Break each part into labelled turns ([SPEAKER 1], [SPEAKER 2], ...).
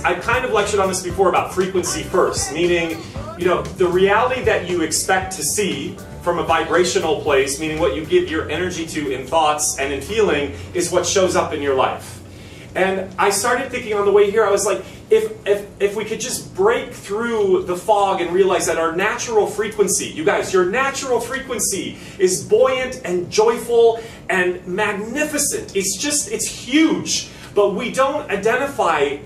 [SPEAKER 1] I've kind of lectured on this before about frequency first, meaning, you know, the reality that you expect to see from a vibrational place, meaning what you give your energy to in thoughts and in feeling, is what shows up in your life. And I started thinking on the way here, I was like, if we could just break through the fog and realize that our natural frequency, you guys, your natural frequency is buoyant and joyful and magnificent. It's huge. But we don't identify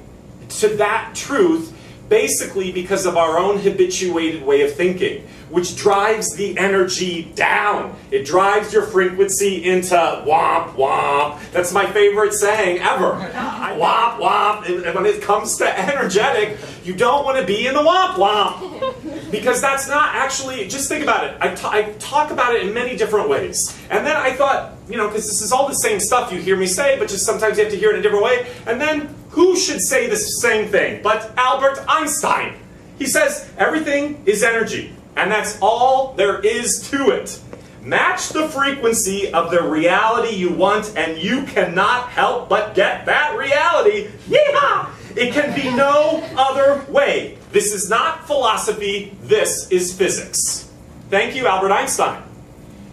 [SPEAKER 1] to that truth basically because of our own habituated way of thinking, which drives the energy down. It drives your frequency into womp womp. That's my favorite saying ever. Womp womp. And when it comes to energetic, you don't want to be in the womp womp. Because that's not actually, just think about it. I talk about it in many different ways. And then I thought, you know, because this is all the same stuff you hear me say, but just sometimes you have to hear it in a different way. And then, who should say the same thing but Albert Einstein? He says, everything is energy. And that's all there is to it. Match the frequency of the reality you want, and you cannot help but get that reality. Yeehaw! It can be no other way. This is not philosophy, this is physics. Thank you, Albert Einstein.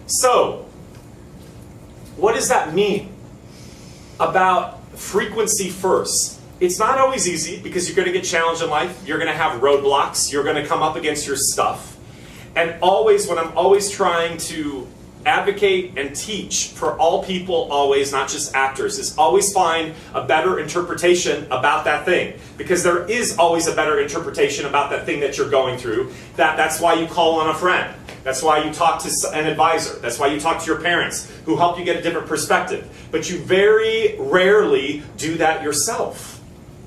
[SPEAKER 1] So, what does that mean about frequency first? It's not always easy because you're going to get challenged in life. You're going to have roadblocks. You're going to come up against your stuff. And always, when I'm always trying to advocate and teach for all people, always, not just actors, is always find a better interpretation about that thing. Because there is always a better interpretation about that thing that you're going through. That's why you call on a friend. That's why you talk to an advisor. That's why you talk to your parents, who help you get a different perspective. But you very rarely do that yourself.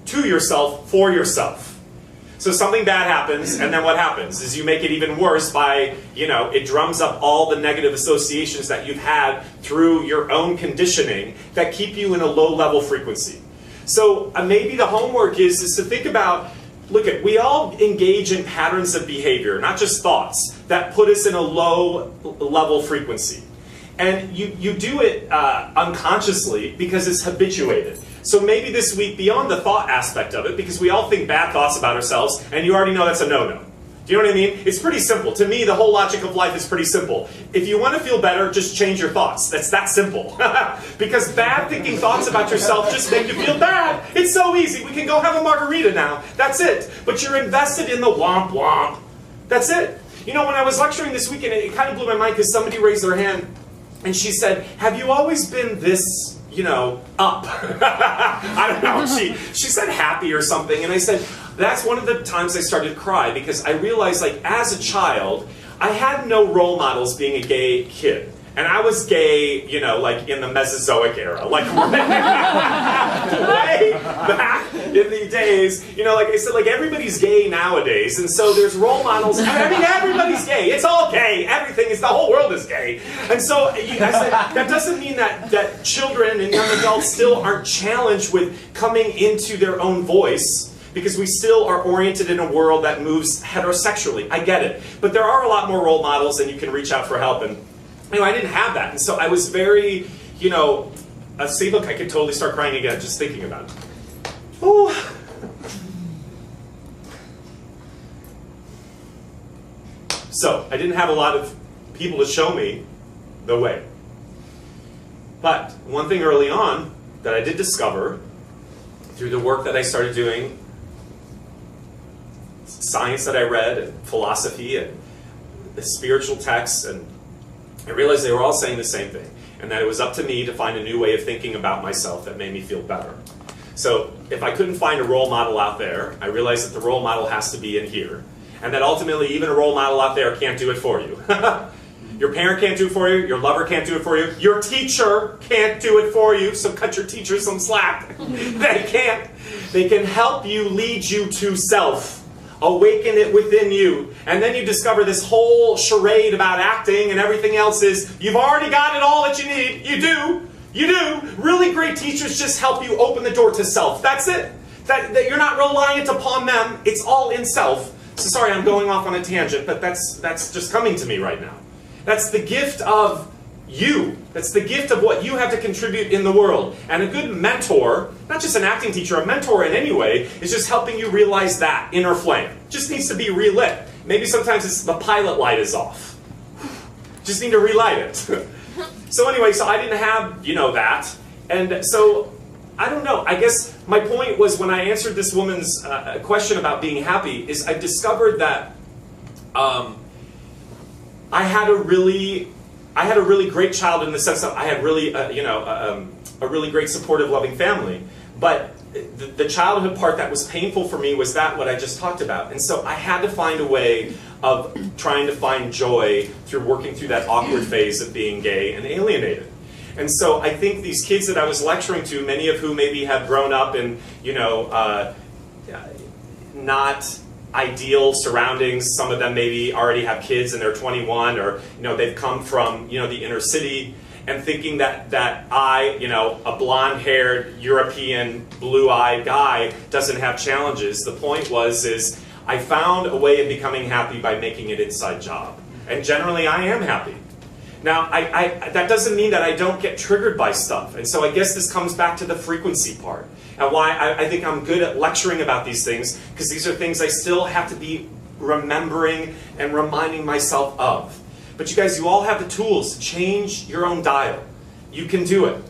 [SPEAKER 1] To yourself, for yourself. So something bad happens, and then what happens is you make it even worse by, you know, it drums up all the negative associations that you've had through your own conditioning that keep you in a low-level frequency. So maybe the homework is to think about, look, we all engage in patterns of behavior, not just thoughts, that put us in a low-level frequency. And you do it unconsciously because it's habituated. So maybe this week, beyond the thought aspect of it, because we all think bad thoughts about ourselves, and you already know that's a no-no. Do you know what I mean? It's pretty simple. To me, the whole logic of life is pretty simple. If you want to feel better, just change your thoughts. That's that simple. Because bad thinking thoughts about yourself just make you feel bad. It's so easy. We can go have a margarita now. That's it. But you're invested in the womp womp. That's it. You know, when I was lecturing this weekend, it kind of blew my mind because somebody raised their hand and she said, have you always been this, you know, up? I don't know. She said happy or something. And I said, that's one of the times I started to cry because I realized, like, as a child, I had no role models being a gay kid. And I was gay, you know, like in the Mesozoic era. Like way back in the days. You know, like I said, like everybody's gay nowadays. And so there's role models. I mean, everybody's gay. It's all gay. Everything is, the whole world is gay. And so I said, that doesn't mean that children and young adults still aren't challenged with coming into their own voice. Because we still are oriented in a world that moves heterosexually. I get it. But there are a lot more role models and you can reach out for help. And you know, I didn't have that. And so I was very, you know, see, look, I could totally start crying again just thinking about it. Oh. So I didn't have a lot of people to show me the way. But one thing early on that I did discover through the work that I started doing, science that I read, and philosophy, and the spiritual texts, and I realized they were all saying the same thing, and that it was up to me to find a new way of thinking about myself that made me feel better. So if I couldn't find a role model out there, I realized that the role model has to be in here, and that ultimately even a role model out there can't do it for you. Your parent can't do it for you, your lover can't do it for you, your teacher can't do it for you, so cut your teacher some slack. They can't. They can help you, lead you to self. Awaken it within you. And then you discover this whole charade about acting and everything else is, you've already got it all that you need. You do. You do. Really great teachers just help you open the door to self. That's it. That you're not reliant upon them. It's all in self. So sorry, I'm going off on a tangent, but that's just coming to me right now. That's the gift of you. That's the gift of what you have to contribute in the world. And a good mentor, not just an acting teacher, a mentor in any way, is just helping you realize that inner flame. Just needs to be relit. Maybe sometimes it's the pilot light is off. Just need to relight it. So anyway, so I didn't have, that. And so, I don't know. I guess my point was when I answered this woman's question about being happy, is I discovered that I had a really great childhood in the sense that I had really, a really great supportive, loving family. But the childhood part that was painful for me was what I just talked about. And so I had to find a way of trying to find joy through working through that awkward phase of being gay and alienated. And so I think these kids that I was lecturing to, many of whom maybe have grown up in, not ideal surroundings. Some of them maybe already have kids and they're 21, or they've come from the inner city, and thinking that I, a blonde-haired European blue-eyed guy doesn't have challenges. The point is I found a way of becoming happy by making an inside job, and generally I am happy. Now, that doesn't mean that I don't get triggered by stuff, and so I guess this comes back to the frequency part. And why I think I'm good at lecturing about these things, because these are things I still have to be remembering and reminding myself of. But you guys, you all have the tools to change your own dial. You can do it.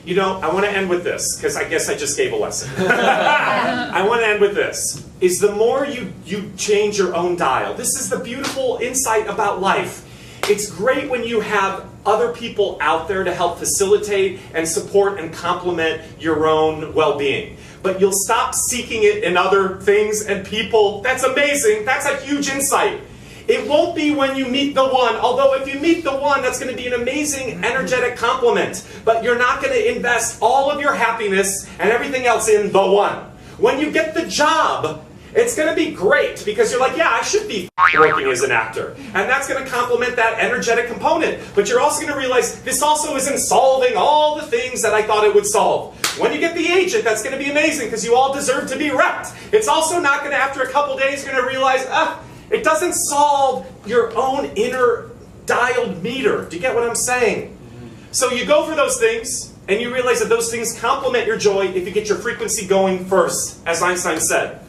[SPEAKER 1] I want to end with this, because I guess I just gave a lesson. I want to end with this, is the more you change your own dial. This is the beautiful insight about life. It's great when you have other people out there to help facilitate and support and complement your own well-being. But you'll stop seeking it in other things and people. That's amazing. That's a huge insight. It won't be when you meet the one, although if you meet the one, that's going to be an amazing, energetic compliment. But you're not going to invest all of your happiness and everything else in the one. When you get the job, it's going to be great, because you're like, yeah, I should be working as an actor. And that's going to complement that energetic component. But you're also going to realize this also isn't solving all the things that I thought it would solve. When you get the agent, that's going to be amazing, because you all deserve to be wrecked. It's also not going to, after a couple days, you're going to realize, it doesn't solve your own inner dialed meter. Do you get what I'm saying? So you go for those things, and you realize that those things complement your joy if you get your frequency going first, as Einstein said.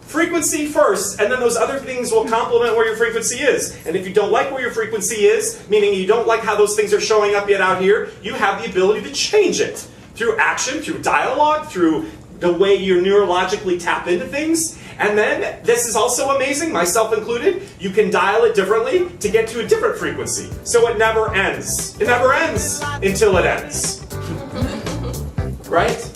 [SPEAKER 1] Frequency first, and then those other things will complement where your frequency is. And if you don't like where your frequency is, meaning you don't like how those things are showing up yet out here, you have the ability to change it. Through action, through dialogue, through the way you neurologically tap into things. And then, this is also amazing, myself included, you can dial it differently to get to a different frequency. So it never ends. It never ends until it ends. Right?